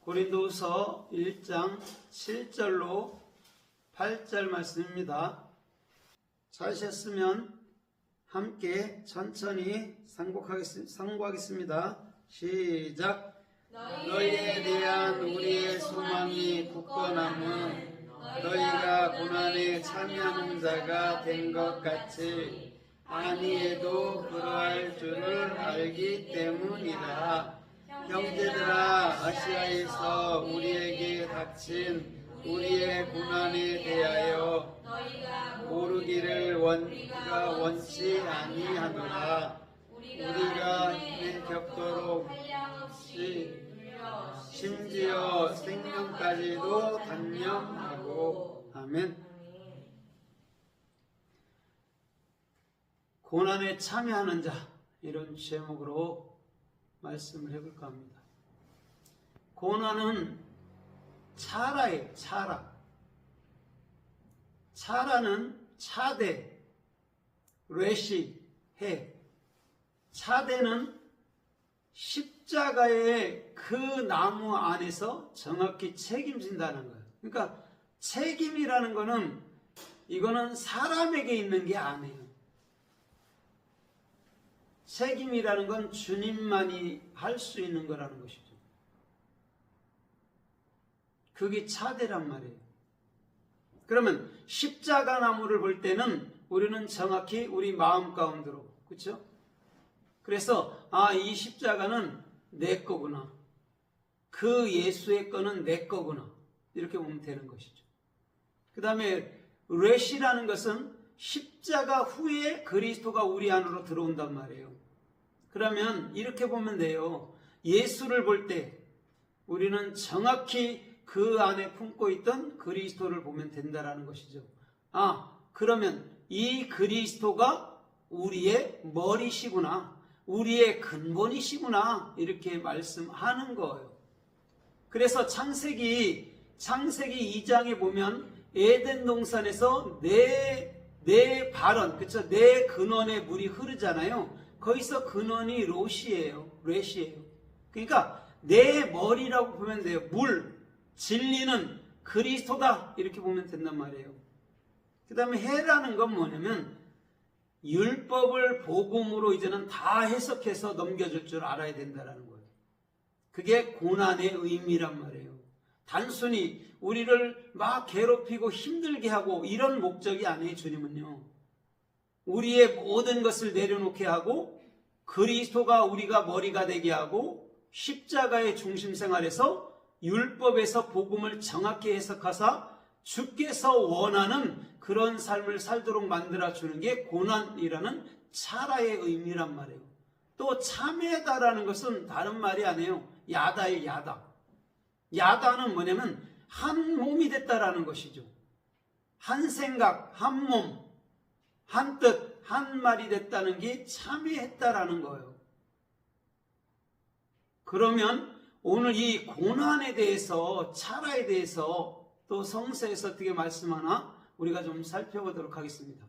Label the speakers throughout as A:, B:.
A: 고린도후서 1장 7절로 8절 말씀입니다. 찾으셨으면 함께 천천히 상고하겠습니다. 시작. 너희에 대한 우리의 소망이 굳건함은 너희가 고난에 참여하는 자가 된 것 같이 아니해도 그러할 줄을 알기 때문이다. 형제들아, 아시아에서 우리에게 닥친 우리의 고난에 대하여 모르기를 우리가 원치 아니하노라. 우리가 힘에 겪도록 심지어 생명까지도 단념하고. 아멘. 고난에 참여하는 자, 이런 제목으로 말씀을 해볼까 합니다. 고난은 차라예요. 차라는 차대, 레시, 해. 차대는 십자가의 그 나무 안에서 정확히 책임진다는 거예요. 그러니까 책임이라는 거는 이거는 사람에게 있는 게 아니에요. 책임이라는 건 주님만이 할 수 있는 거라는 것이죠. 그게 차대란 말이에요. 그러면 십자가 나무를 볼 때는 우리는 정확히 우리 마음 가운데로, 그렇죠? 그래서 이 십자가는 내 거구나. 그 예수의 거는 내 거구나. 이렇게 보면 되는 것이죠. 그 다음에 렛이라는 것은 십자가 후에 그리스도가 우리 안으로 들어온단 말이에요. 그러면 이렇게 보면 돼요. 예수를 볼 때 우리는 정확히 그 안에 품고 있던 그리스도를 보면 된다라는 것이죠. 그러면 이 그리스도가 우리의 머리시구나. 우리의 근본이시구나. 이렇게 말씀하는 거예요. 그래서 창세기 2장에 보면 에덴 동산에서 내 발원, 그쵸? 내 근원의 물이 흐르잖아요. 거기서 근원이 렛이에요. 그러니까 내 머리라고 보면 돼요. 물, 진리는 그리스도다. 이렇게 보면 된단 말이에요. 그 다음에 해라는 건 뭐냐면 율법을 복음으로 이제는 다 해석해서 넘겨줄 줄 알아야 된다는 거예요. 그게 고난의 의미란 말이에요. 단순히 우리를 막 괴롭히고 힘들게 하고 이런 목적이 아니에요. 주님은요. 우리의 모든 것을 내려놓게 하고 그리스도가 우리가 머리가 되게 하고 십자가의 중심 생활에서 율법에서 복음을 정확히 해석하사 주께서 원하는 그런 삶을 살도록 만들어주는 게 고난이라는 차라의 의미란 말이에요. 또 참회다라는 것은 다른 말이 아니에요. 야다예요. 야다는 뭐냐면 한 몸이 됐다라는 것이죠. 한 생각, 한 몸, 한 뜻, 한 말이 됐다는 게 참회했다라는 거예요. 그러면 오늘 이 고난에 대해서, 차라에 대해서 또 성서에서 어떻게 말씀하나 우리가 좀 살펴보도록 하겠습니다.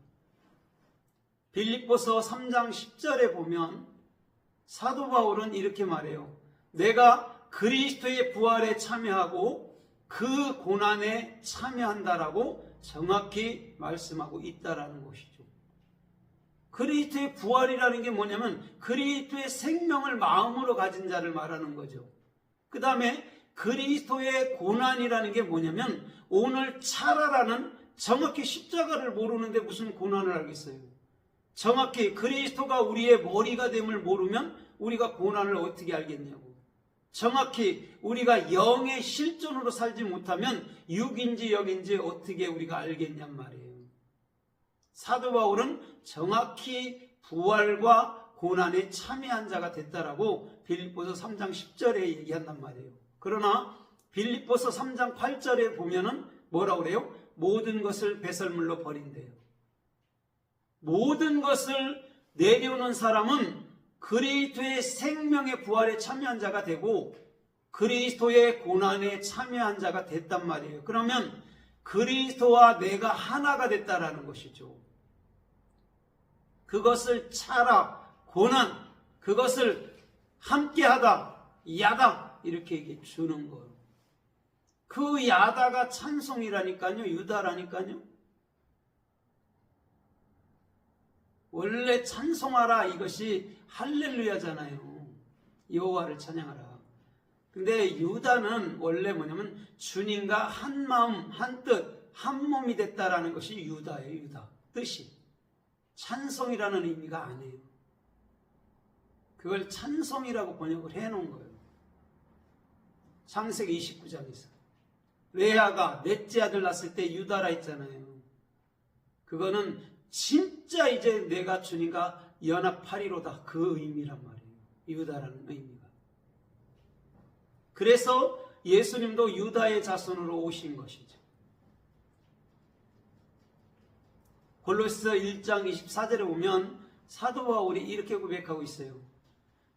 A: 빌립보서 3장 10절에 보면 사도 바울은 이렇게 말해요. 내가 그리스도의 부활에 참여하고 그 고난에 참여한다라고 정확히 말씀하고 있다라는 것이죠. 그리스도의 부활이라는 게 뭐냐면 그리스도의 생명을 마음으로 가진 자를 말하는 거죠. 그 다음에 그리스도의 고난이라는 게 뭐냐면 오늘 차라라는 정확히 십자가를 모르는데 무슨 고난을 알겠어요. 정확히 그리스도가 우리의 머리가 됨을 모르면 우리가 고난을 어떻게 알겠냐고. 정확히 우리가 영의 실존으로 살지 못하면 육인지 영인지 어떻게 우리가 알겠냔 말이에요. 사도 바울은 정확히 부활과 고난에 참여한 자가 됐다라고 빌립보서 3장 10절에 얘기한단 말이에요. 그러나 빌립보서 3장 8절에 보면은 뭐라고 그래요? 모든 것을 배설물로 버린대요. 모든 것을 내려놓은 사람은 그리스도의 생명의 부활에 참여한 자가 되고 그리스도의 고난에 참여한 자가 됐단 말이에요. 그러면 그리스도와 내가 하나가 됐다라는 것이죠. 그것을 차라, 고난, 그것을 함께하다, 야다 이렇게 주는 거예요. 그 야다가 찬송이라니까요. 유다라니까요. 원래 찬송하라 이것이 할렐루야잖아요. 여호와를 찬양하라. 근데 유다는 원래 뭐냐면 주님과 한 마음, 한 뜻, 한 몸이 됐다라는 것이 유다예요. 유다. 뜻이. 찬송이라는 의미가 아니에요. 그걸 찬송이라고 번역을 해놓은 거예요. 창세기 29장에서. 레아가 넷째 아들 낳았을 때 유다라 했잖아요. 그거는 진짜 이제 내가 주님과 연합하리로다. 그 의미란 말이에요. 유다라는 의미가. 그래서 예수님도 유다의 자손으로 오신 것이죠. 골로새서 1장 24절에 보면 사도 바울이 이렇게 고백하고 있어요.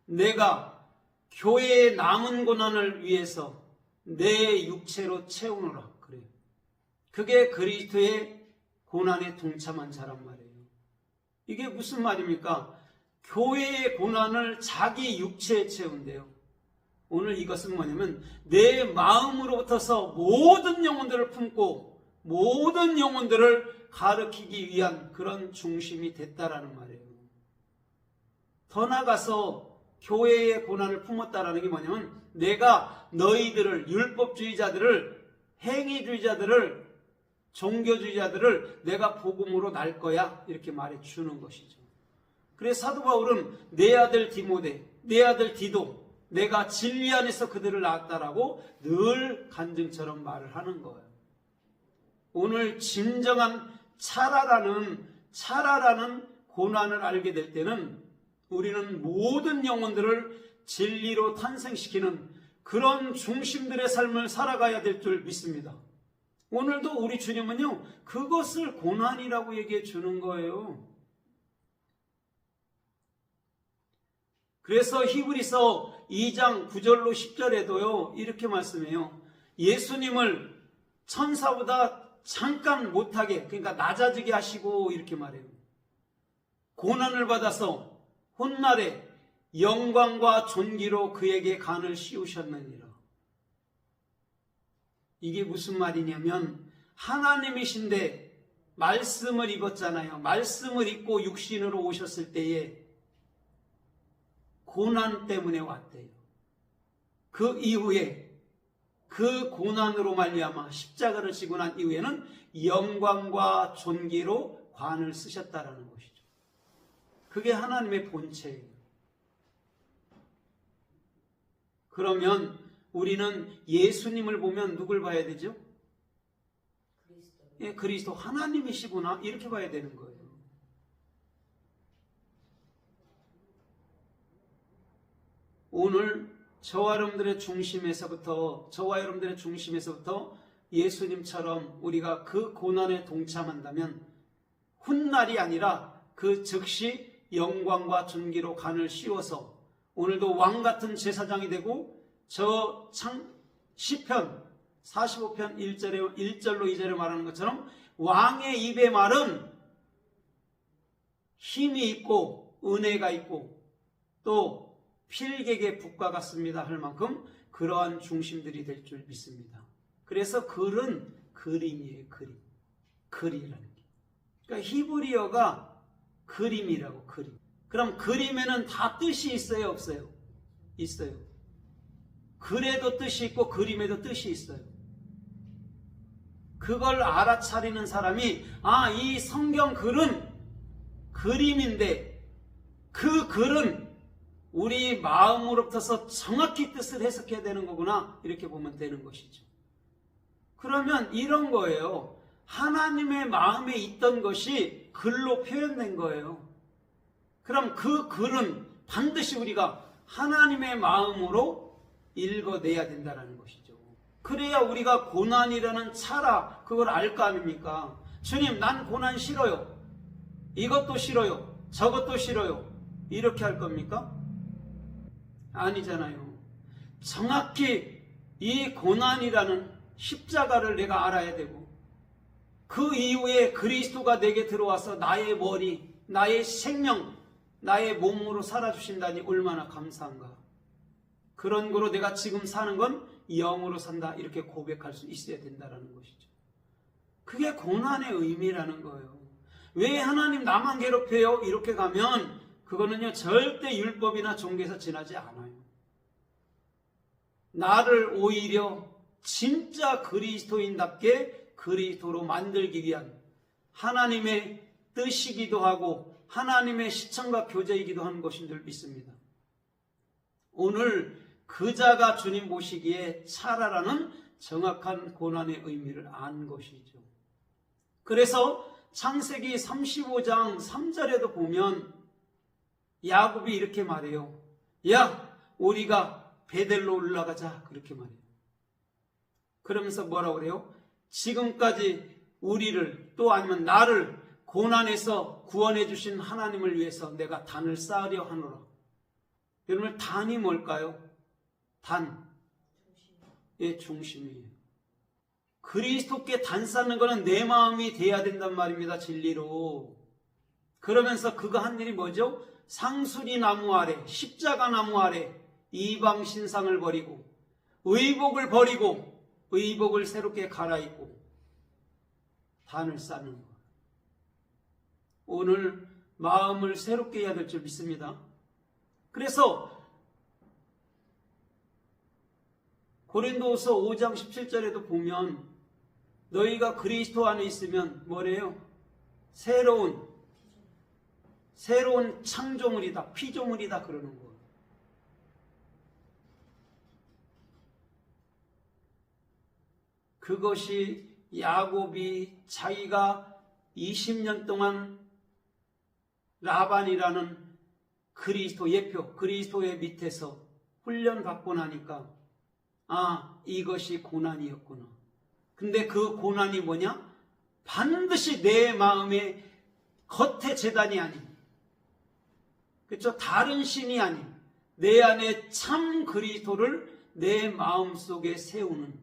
A: 내가 교회의 남은 고난을 위해서 내 육체로 채우노라. 그래요. 그게 그리스도의 고난에 동참한 자란 말이에요. 이게 무슨 말입니까? 교회의 고난을 자기 육체에 채운대요. 오늘 이것은 뭐냐면 내 마음으로부터서 모든 영혼들을 품고 모든 영혼들을 가르치기 위한 그런 중심이 됐다라는 말이에요. 더 나아가서 교회의 고난을 품었다라는 게 뭐냐면 내가 너희들을 율법주의자들을 행위주의자들을 종교주의자들을 내가 복음으로 날 거야 이렇게 말해 주는 것이죠. 그래서 사도 바울은 내 아들 디모데, 내 아들 디도 내가 진리 안에서 그들을 낳았다라고 늘 간증처럼 말을 하는 거예요. 오늘 진정한 차라라는 고난을 알게 될 때는 우리는 모든 영혼들을 진리로 탄생시키는 그런 중심들의 삶을 살아가야 될 줄 믿습니다. 오늘도 우리 주님은요, 그것을 고난이라고 얘기해 주는 거예요. 그래서 히브리서 2장 9절로 10절에도요, 이렇게 말씀해요. 예수님을 천사보다 잠깐 못하게, 그러니까 낮아지게 하시고 이렇게 말해요. 고난을 받아서 훗날에 영광과 존귀로 그에게 간을 씌우셨느니라. 이게 무슨 말이냐면 하나님이신데 말씀을 입었잖아요. 말씀을 입고 육신으로 오셨을 때에 고난 때문에 왔대요. 그 이후에 그 고난으로 말미암아 십자가를 지고 난 이후에는 영광과 존귀로 관을 쓰셨다라는 것이죠. 그게 하나님의 본체예요. 그러면 우리는 예수님을 보면 누굴 봐야 되죠? 예, 그리스도 하나님이시구나 이렇게 봐야 되는 거예요. 오늘 저와 여러분들의 중심에서부터 예수님처럼 우리가 그 고난에 동참한다면 훗날이 아니라 그 즉시 영광과 존귀로 간을 씌워서 오늘도 왕같은 제사장이 되고 저 시편 45편 1절로 2절에 말하는 것처럼 왕의 입의 말은 힘이 있고 은혜가 있고 또 필객의 붓과 같습니다 할 만큼 그러한 중심들이 될 줄 믿습니다. 그래서 글은 그림이에요. 글이라는 게. 그러니까 히브리어가 그림이라고. 그림. 그럼 그림에는 다 뜻이 있어요? 없어요? 있어요. 글에도 뜻이 있고 그림에도 뜻이 있어요. 그걸 알아차리는 사람이 이 성경 글은 그림인데 그 글은 우리 마음으로부터서 정확히 뜻을 해석해야 되는 거구나 이렇게 보면 되는 것이죠. 그러면 이런 거예요. 하나님의 마음에 있던 것이 글로 표현된 거예요. 그럼 그 글은 반드시 우리가 하나님의 마음으로 읽어내야 된다는 것이죠. 그래야 우리가 고난이라는 차라 그걸 알 거 아닙니까? 주님, 난 고난 싫어요. 이것도 싫어요. 저것도 싫어요. 이렇게 할 겁니까? 아니잖아요. 정확히 이 고난이라는 십자가를 내가 알아야 되고 그 이후에 그리스도가 내게 들어와서 나의 머리, 나의 생명, 나의 몸으로 살아주신다니 얼마나 감사한가. 그런 거로 내가 지금 사는 건 영으로 산다 이렇게 고백할 수 있어야 된다는 것이죠. 그게 고난의 의미라는 거예요. 왜 하나님 나만 괴롭혀요? 이렇게 가면 그거는요 절대 율법이나 종교에서 지나지 않아요. 나를 오히려 진짜 그리스도인답게 그리스도로 만들기 위한 하나님의 뜻이기도 하고 하나님의 시청과 교제이기도 하는 것인 줄 믿습니다. 오늘 그자가 주님 보시기에 차라라는 정확한 고난의 의미를 안 것이죠. 그래서 창세기 35장 3절에도 보면 야곱이 이렇게 말해요. 야, 우리가 베델로 올라가자. 그렇게 말해요. 그러면서 뭐라고 그래요? 지금까지 우리를 또 아니면 나를 고난에서 구원해 주신 하나님을 위해서 내가 단을 쌓으려 하노라. 여러분 단이 뭘까요? 단의 중심이에요. 그리스도께 단 쌓는 것은 내 마음이 돼야 된단 말입니다. 진리로. 그러면서 그가 한 일이 뭐죠? 상수리 나무 아래, 십자가 나무 아래 이방 신상을 버리고 의복을 버리고 의복을 새롭게 갈아입고 단을 쌓는 것. 오늘 마음을 새롭게 해야 될 줄 믿습니다. 그래서 고린도후서 5장 17절에도 보면 너희가 그리스도 안에 있으면 뭐래요? 새로운 창조물이다, 피조물이다 그러는 거예요. 그것이 야곱이 자기가 20년 동안 라반이라는 그리스도 예표, 그리스도의 밑에서 훈련받고 나니까 이것이 고난이었구나. 근데 그 고난이 뭐냐? 반드시 내 마음의 겉의 재단이 아닌, 그렇죠? 다른 신이 아닌 내 안에 참 그리스도를 내 마음속에 세우는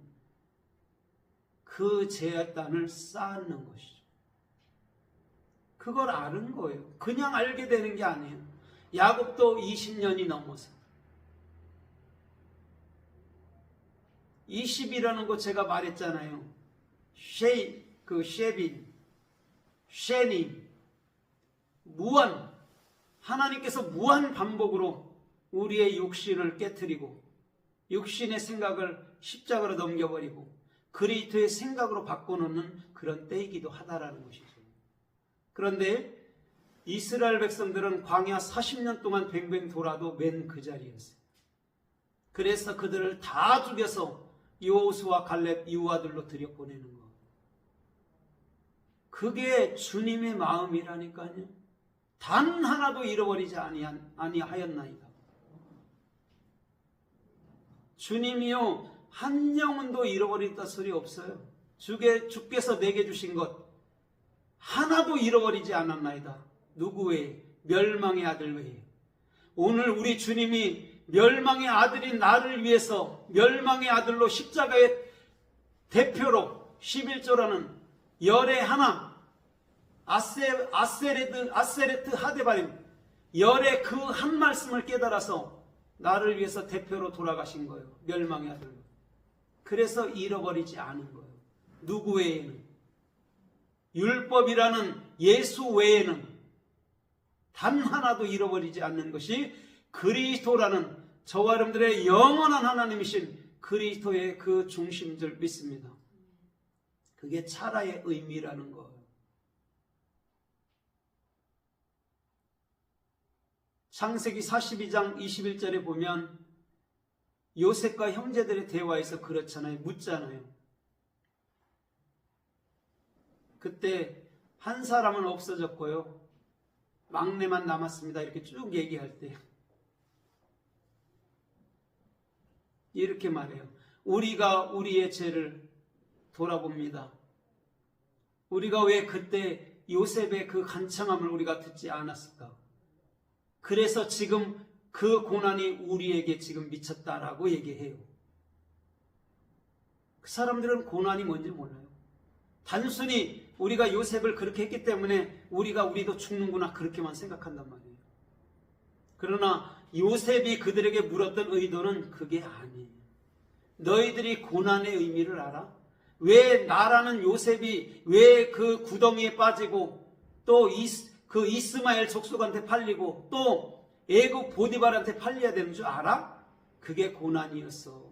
A: 그 재단을 쌓는 것이죠. 그걸 아는 거예요. 그냥 알게 되는 게 아니에요. 야곱도 20년이 넘어서 20이라는 거 제가 말했잖아요. 쉐님, 무한, 하나님께서 무한 반복으로 우리의 육신을 깨트리고 육신의 생각을 십자가로 넘겨버리고 그리스도의 생각으로 바꿔놓는 그런 때이기도 하다라는 것이죠. 그런데 이스라엘 백성들은 광야 40년 동안 뱅뱅 돌아도 맨 그 자리였어요. 그래서 그들을 다 죽여서 여호수아 칼렙 이후 아들로 들여보내는 거. 그게 주님의 마음이라니까요. 단 하나도 잃어버리지 아니하였나이다. 주님이요 한 영혼도 잃어버렸다 소리 없어요. 주께서 내게 주신 것 하나도 잃어버리지 않았나이다. 누구 외에? 멸망의 아들 외에. 오늘 우리 주님이 멸망의 아들인 나를 위해서 멸망의 아들로 십자가의 대표로 11조라는 열의 하나 아세레트 하데바림 열의 그 한 말씀을 깨달아서 나를 위해서 대표로 돌아가신 거예요. 멸망의 아들로. 그래서 잃어버리지 않은 거예요. 누구 외에는? 율법이라는 예수 외에는 단 하나도 잃어버리지 않는 것이 그리스도라는 저와 여러분들의 영원한 하나님이신 그리스도의 그 중심인 줄 믿습니다. 그게 차라의 의미라는 거예요. 창세기 42장 21절에 보면 요셉과 형제들의 대화에서 그렇잖아요. 묻잖아요. 그때 한 사람은 없어졌고요. 막내만 남았습니다. 이렇게 쭉 얘기할 때 이렇게 말해요. 우리가 우리의 죄를 돌아봅니다. 우리가 왜 그때 요셉의 그 간청함을 우리가 듣지 않았을까? 그래서 지금 그 고난이 우리에게 지금 미쳤다라고 얘기해요. 그 사람들은 고난이 뭔지 몰라요. 단순히 우리가 요셉을 그렇게 했기 때문에 우리도 죽는구나 그렇게만 생각한단 말이에요. 그러나 요셉이 그들에게 물었던 의도는 그게 아니에요. 너희들이 고난의 의미를 알아? 왜 나라는 요셉이 왜 그 구덩이에 빠지고 또 그 이스마엘 족속한테 팔리고 또 애굽 보디발한테 팔려야 되는 줄 알아? 그게 고난이었어.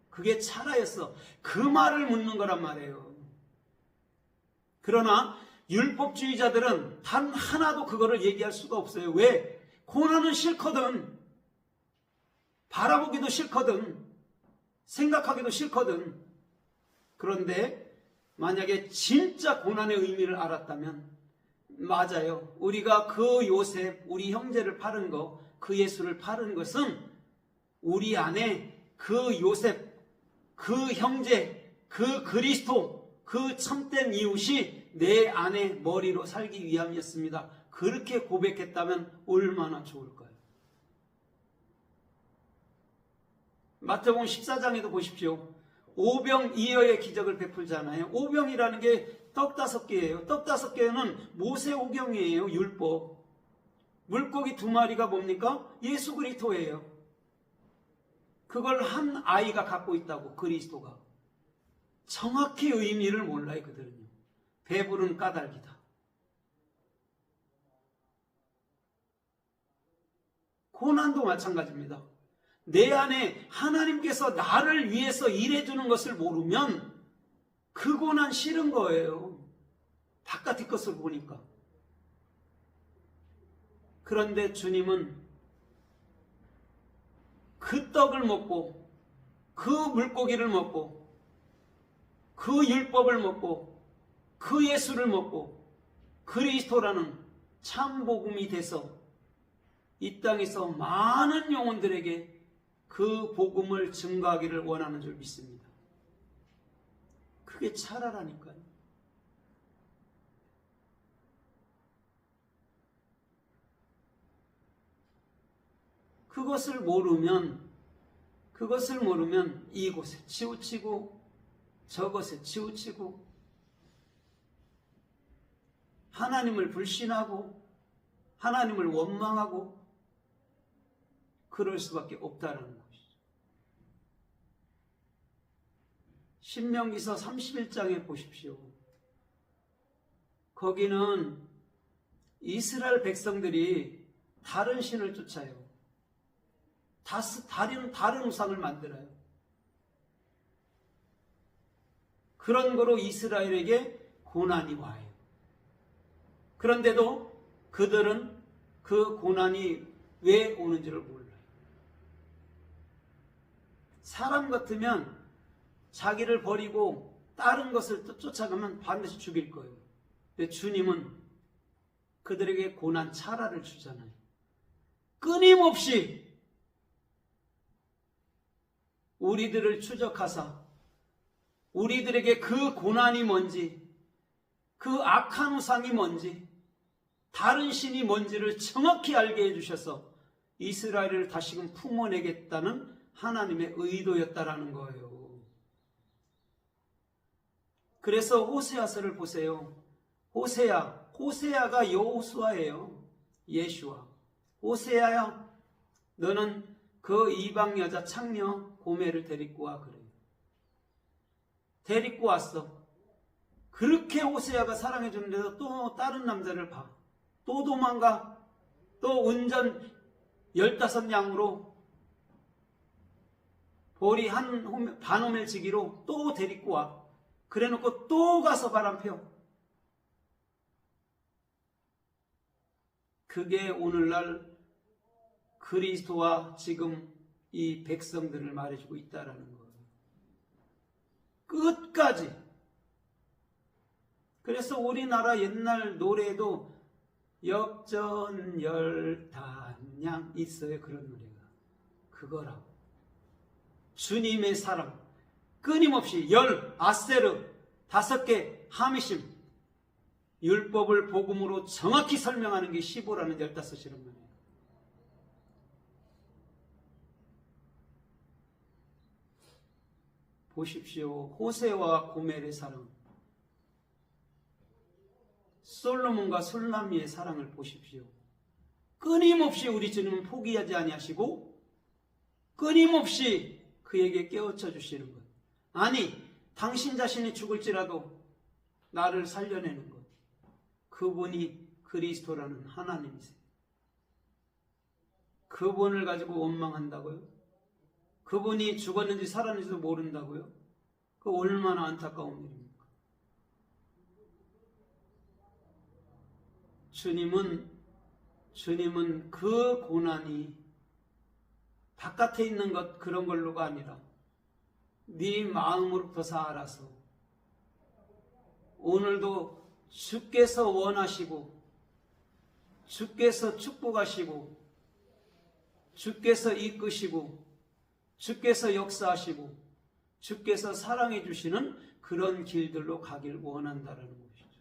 A: 그게 차라였어. 그 말을 묻는 거란 말이에요. 그러나 율법주의자들은 단 하나도 그거를 얘기할 수가 없어요. 왜? 고난은 싫거든. 바라보기도 싫거든. 생각하기도 싫거든. 그런데 만약에 진짜 고난의 의미를 알았다면 맞아요. 우리가 그 요셉, 우리 형제를 팔은 거, 그 예수를 팔은 것은 우리 안에 그 요셉, 그 형제, 그 그리스도, 그 참된 이웃이 내 안에 머리로 살기 위함이었습니다. 그렇게 고백했다면 얼마나 좋을까요? 마태복음 14장에도 보십시오. 오병이어의 기적을 베풀잖아요. 오병이라는 게 떡 5개예요. 떡 5개는 모세오경이에요. 율법. 물고기 2마리가 뭡니까? 예수 그리스도예요. 그걸 한 아이가 갖고 있다고, 그리스도가. 정확히 의미를 몰라요, 그들은요. 배부른 까닭이다. 고난도 마찬가지입니다. 내 안에 하나님께서 나를 위해서 일해주는 것을 모르면 그 고난 싫은 거예요. 바깥의 것을 보니까. 그런데 주님은 그 떡을 먹고 그 물고기를 먹고 그 율법을 먹고 그 예수를 먹고 그리스도라는 참 복음이 돼서 이 땅에서 많은 영혼들에게 그 복음을 증거하기를 원하는 줄 믿습니다. 그게 차라라니까요. 그것을 모르면 이곳에 치우치고 저것에 치우치고 하나님을 불신하고 하나님을 원망하고 그럴 수밖에 없다는 것이죠. 신명기서 31장에 보십시오. 거기는 이스라엘 백성들이 다른 신을 쫓아요. 다른 우상을 만들어요. 그런 거로 이스라엘에게 고난이 와요. 그런데도 그들은 그 고난이 왜 오는지를 몰라요. 사람 같으면 자기를 버리고 다른 것을 쫓아가면 반드시 죽일 거예요. 근데 주님은 그들에게 고난 차라를 주잖아요. 끊임없이 우리들을 추적하사 우리들에게 그 고난이 뭔지, 그 악한 우상이 뭔지, 다른 신이 뭔지를 정확히 알게 해주셔서 이스라엘을 다시금 품어내겠다는 하나님의 의도였다라는 거예요. 그래서 호세아서를 보세요. 호세아가 여호수아예요. 예슈아. 호세아야, 너는 그 이방 여자 창녀 고멜을 데리고 와 그래요. 데리고 왔어. 그렇게 호세아가 사랑해 주는데도 또 다른 남자를 봐. 또 도망가. 또 운전 15냥으로 보리 반 호멜지기로 또 데리고 와. 그래놓고 또 가서 바람펴. 그게 오늘날 그리스도와 지금 이 백성들을 말해주고 있다라는 거예요. 끝까지. 그래서 우리나라 옛날 노래에도 역전열단양 있어요. 그런 노래가. 그거라고. 주님의 사랑. 끊임없이 아세르 5개 하미심 율법을 복음으로 정확히 설명하는 게 15라는 15이란 말이에요. 보십시오. 호세와 고멜의 사랑, 솔로몬과 술람미의 사랑을 보십시오. 끊임없이 우리 주님은 포기하지 아니하시고 끊임없이 그에게 깨우쳐 주시는 것. 아니, 당신 자신이 죽을지라도 나를 살려내는 것. 그분이 그리스도라는 하나님이세요. 그분을 가지고 원망한다고요? 그분이 죽었는지 살았는지도 모른다고요? 그 얼마나 안타까운 일입니까? 주님은 그 고난이 바깥에 있는 것 그런 걸로가 아니라 네 마음으로부터 알아서 오늘도 주께서 원하시고 주께서 축복하시고 주께서 이끄시고 주께서 역사하시고 주께서 사랑해 주시는 그런 길들로 가길 원한다라는 것이죠.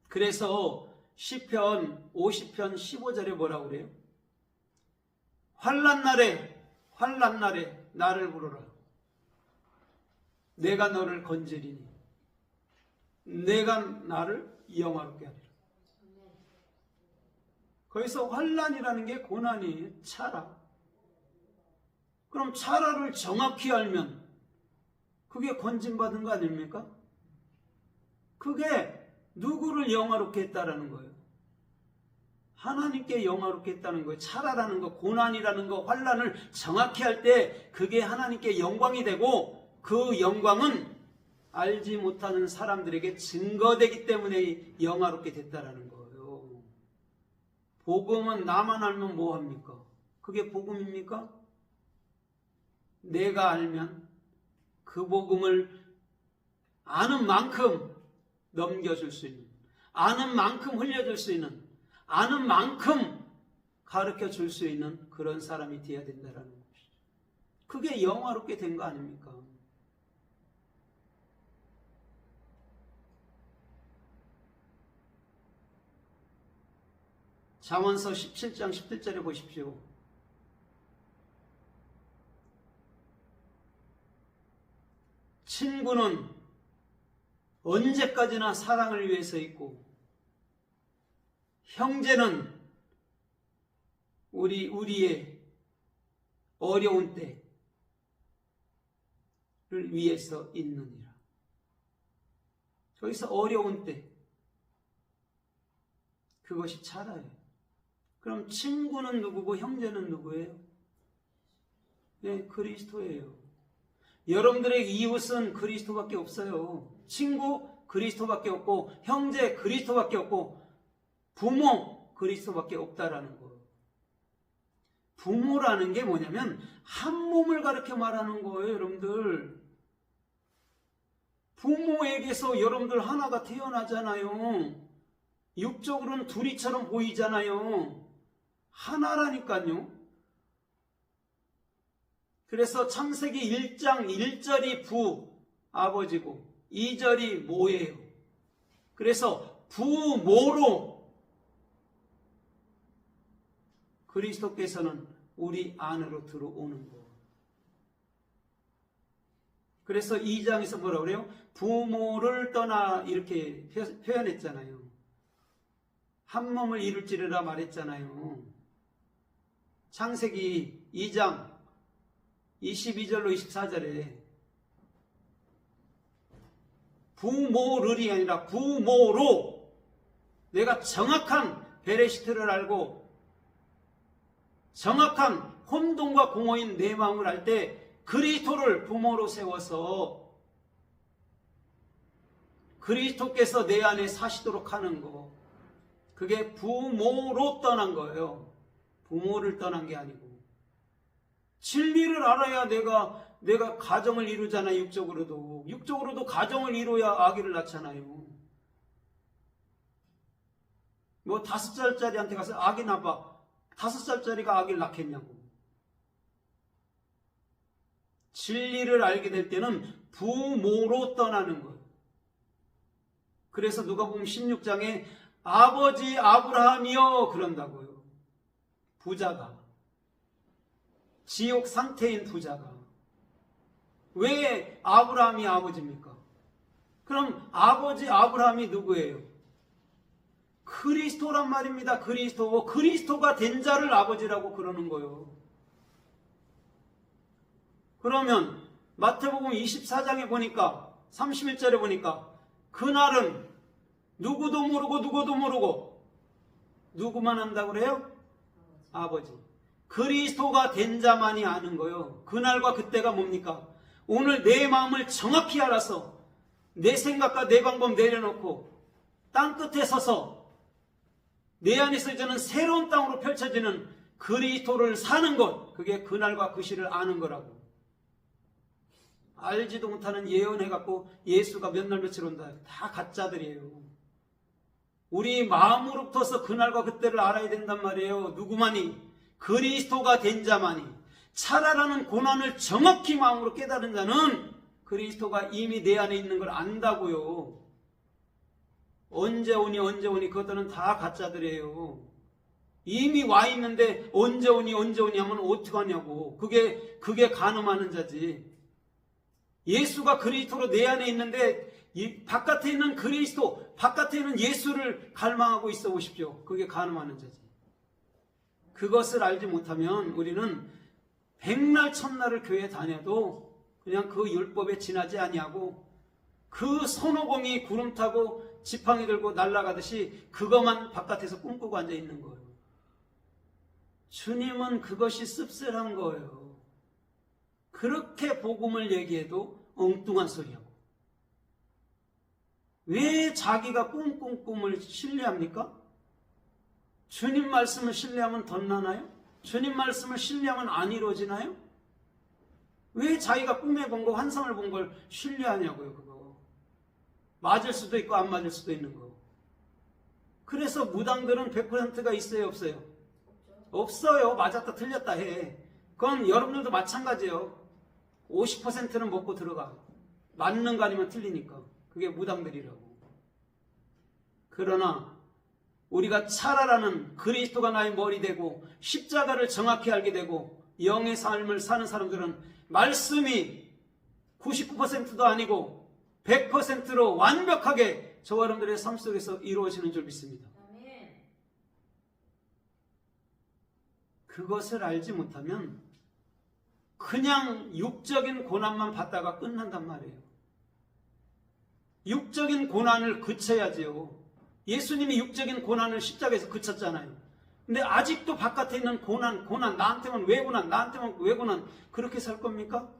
A: 그래서 시편 50편 15절에 뭐라고 그래요? 환난 날에 나를 부르라. 내가 너를 건지리니 내가 나를 영화롭게 하리라. 거기서 환난이라는 게 고난이에요. 차라. 그럼 차라를 정확히 알면 그게 건진받은 거 아닙니까? 그게 누구를 영화롭게 했다라는 거예요. 하나님께 영화롭게 했다는 거예요. 차라라는 거, 고난이라는 거, 환난을 정확히 할 때 그게 하나님께 영광이 되고 그 영광은 알지 못하는 사람들에게 증거되기 때문에 영화롭게 됐다라는 거예요. 복음은 나만 알면 뭐합니까? 그게 복음입니까? 내가 알면 그 복음을 아는 만큼 넘겨줄 수 있는, 아는 만큼 흘려줄 수 있는, 아는 만큼 가르쳐 줄 수 있는 그런 사람이 되어야 된다는 것이죠. 그게 영화롭게 된 거 아닙니까? 잠언서 17장 17절에 보십시오. 친구는 언제까지나 사랑을 위해서 있고 형제는 우리의 어려운 때를 위해서 있느니라. 거기서 어려운 때 그것이 차라예요. 그럼 친구는 누구고 형제는 누구예요? 네, 그리스도예요. 여러분들의 이웃은 그리스도밖에 없어요. 친구 그리스도밖에 없고 형제 그리스도밖에 없고 부모 그리스도밖에 없다라는 거예요. 부모라는 게 뭐냐면 한 몸을 가르쳐 말하는 거예요. 여러분들 부모에게서 여러분들 하나가 태어나잖아요. 육적으로는 둘이처럼 보이잖아요. 하나라니까요. 그래서 창세기 1장 1절이 부, 아버지고 2절이 모예요. 그래서 부모로 그리스도께서는 우리 안으로 들어오는 거. 그래서 2장에서 뭐라고 그래요? 부모를 떠나 이렇게 표현했잖아요. 한 몸을 이룰지르라 말했잖아요. 창세기 2장 22절로 24절에 부모를이 아니라 부모로 내가 정확한 베레시트를 알고 정확한 혼돈과 공허인 내 마음을 알 때 그리스도를 부모로 세워서 그리스도께서 내 안에 사시도록 하는 거, 그게 부모로 떠난 거예요. 부모를 떠난 게 아니고. 진리를 알아야 내가 가정을 이루잖아요. 육적으로도 가정을 이루어야 아기를 낳잖아요. 뭐 5살짜리한테 가서 아기 낳아봐. 5살짜리가 아기를 낳겠냐고. 진리를 알게 될 때는 부모로 떠나는 거예요. 그래서 누가복음 16장에 아버지 아브라함이여 그런다고요. 부자가, 지옥 상태인 부자가. 왜 아브라함이 아버지입니까? 그럼 아버지 아브라함이 누구예요? 그리스도란 말입니다. 그리스도가 된 자를 아버지라고 그러는 거예요. 그러면 마태복음 24장에 보니까 31절에 보니까 그날은 누구도 모르고 누구만 안다고 그래요? 아버지. 그리스도가 된 자만이 아는 거예요. 그날과 그때가 뭡니까? 오늘 내 마음을 정확히 알아서 내 생각과 내 방법 내려놓고 땅끝에 서서 내 안에서 저는 새로운 땅으로 펼쳐지는 그리스도를 사는 것, 그게 그날과 그 시를 아는 거라고. 알지도 못하는 예언해갖고 예수가 몇 날 며칠 온다. 다 가짜들이에요. 우리 마음으로부터서 그날과 그때를 알아야 된단 말이에요. 누구만이? 그리스도가 된 자만이. 차라라는 고난을 정확히 마음으로 깨달은 자는 그리스도가 이미 내 안에 있는 걸 안다고요. 언제 오니 그것들은 다 가짜들이에요. 이미 와 있는데 언제 오니 하면 어떡하냐고. 그게 간음하는 자지. 예수가 그리스도로 내 안에 있는데 바깥에 있는 그리스도, 바깥에 있는 예수를 갈망하고 있어 보십시오. 그게 간음하는 자지. 그것을 알지 못하면 우리는 백날 천날을 교회 다녀도 그냥 그 율법에 지나지 아니하고 그 손오공이 구름 타고 지팡이 들고 날아가듯이 그것만 바깥에서 꿈꾸고 앉아 있는 거예요. 주님은 그것이 씁쓸한 거예요. 그렇게 복음을 얘기해도 엉뚱한 소리하고. 왜 자기가 꿈꾼 꿈을 신뢰합니까? 주님 말씀을 신뢰하면 덧나나요? 주님 말씀을 신뢰하면 안 이루어지나요? 왜 자기가 꿈에 본 거, 환상을 본 걸 신뢰하냐고요, 그거. 맞을 수도 있고 안 맞을 수도 있는 거. 그래서 무당들은 100%가 있어요, 없어요? 없어요. 맞았다 틀렸다 해. 그건 여러분들도 마찬가지예요. 50%는 먹고 들어가. 맞는 거 아니면 틀리니까. 그게 무당들이라고. 그러나 우리가 차라라는 그리스도가 나의 머리 되고 십자가를 정확히 알게 되고 영의 삶을 사는 사람들은 말씀이 99%도 아니고 100%로 완벽하게 저와 여러분들의 삶 속에서 이루어지는 줄 믿습니다. 그것을 알지 못하면 그냥 육적인 고난만 받다가 끝난단 말이에요. 육적인 고난을 그쳐야지요. 예수님이 육적인 고난을 십자가에서 그쳤잖아요. 근데 아직도 바깥에 있는 고난, 나한테만 왜 고난, 나한테만 왜 고난, 그렇게 살 겁니까?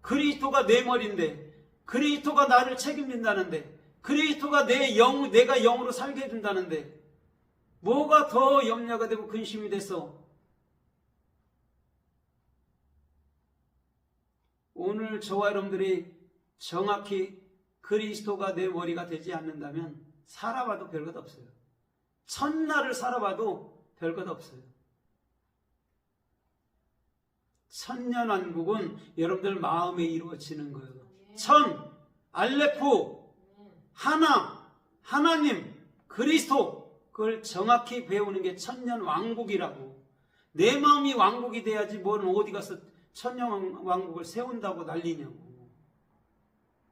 A: 그리스도가 내 머리인데, 그리스도가 나를 책임진다는데, 그리스도가 내가 영으로 살게 해준다는데, 뭐가 더 염려가 되고 근심이 돼서 오늘 저와 여러분들이 정확히 그리스도가 내 머리가 되지 않는다면 살아봐도 별것 없어요. 천날을 살아봐도 별것 없어요. 천년왕국은 여러분들 마음에 이루어지는 거예요. 천, 알레포, 하나님, 그리스도, 그걸 정확히 배우는 게 천년왕국이라고. 내 마음이 왕국이 돼야지 뭘 어디 가서 천년왕국을 세운다고 난리냐고.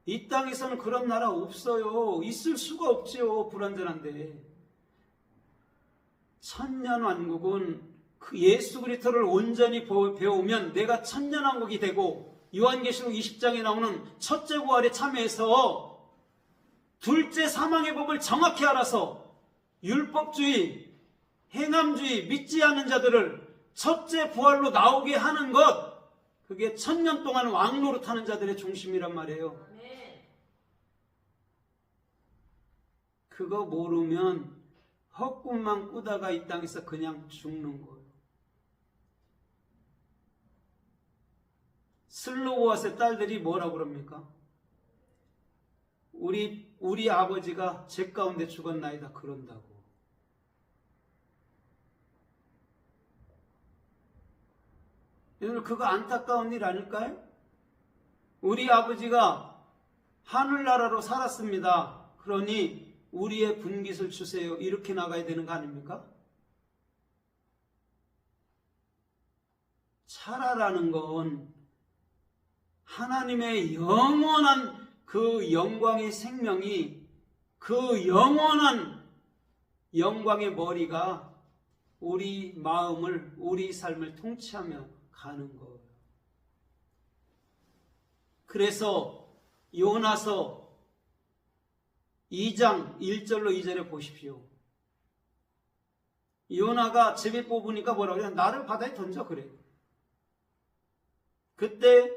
A: 이 땅에서는 그런 나라 없어요. 있을 수가 없지요. 불완전한데. 천년왕국은 그 예수 그리스도를 온전히 배우면 내가 천년왕국이 되고, 요한계시록 20장에 나오는 첫째 부활에 참여해서 둘째 사망의 법을 정확히 알아서 율법주의, 행함주의, 믿지 않는 자들을 첫째 부활로 나오게 하는 것, 그게 천년 동안 왕노릇하는 자들의 중심이란 말이에요. 그거 모르면 헛꿈만 꾸다가 이 땅에서 그냥 죽는 거예요. 슬로보아스의 딸들이 뭐라고 그럽니까? 우리 아버지가 제 가운데 죽었나이다 그런다고. 여러분, 그거 안타까운 일 아닐까요? 우리 아버지가 하늘나라로 살았습니다. 그러니 우리의 분깃을 주세요. 이렇게 나가야 되는 거 아닙니까? 차라라는 건 하나님의 영원한 그 영광의 생명이, 그 영원한 영광의 머리가 우리 마음을, 우리 삶을 통치하며 가는 거예요. 그래서 요나서 2장 1절로 2절에 보십시오. 요나가 제비 뽑으니까 뭐라고 그래요? 나를 바다에 던져 그래. 그때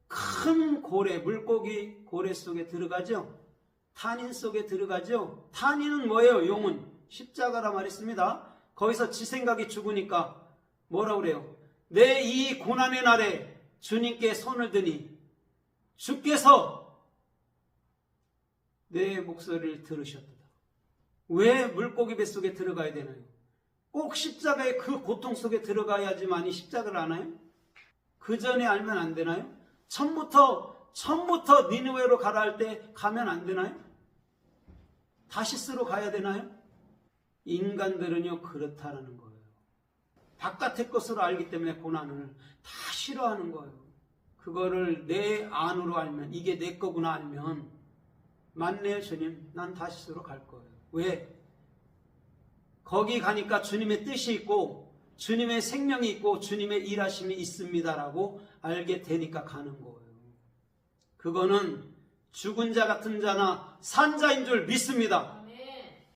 A: 큰 고래, 물고기 고래 속에 들어가죠. 탄인 속에 들어가죠. 탄인은 뭐예요? 용은 십자가라 말했습니다. 거기서 지 생각이 죽으니까 뭐라고 그래요? 내 이 고난의 날에 주님께 손을 드니 주께서 내 목소리를 들으셨도다. 왜 물고기 뱃속에 들어가야 되나요? 꼭 십자가의 그 고통 속에 들어가야지만이 십자가를 아나요? 그 전에 알면 안 되나요? 처음부터 니느웨로 가라 할 때 가면 안 되나요? 다시스로 가야 되나요? 인간들은요 그렇다라는 거예요. 바깥의 것으로 알기 때문에 고난을 다 싫어하는 거예요. 그거를 내 안으로 알면 이게 내 거구나 알면 맞네요 주님, 난 다시스로 갈 거예요. 왜? 거기 가니까 주님의 뜻이 있고 주님의 생명이 있고 주님의 일하심이 있습니다라고 알게 되니까 가는 거예요. 그거는 죽은 자 같은 자나 산 자인 줄 믿습니다.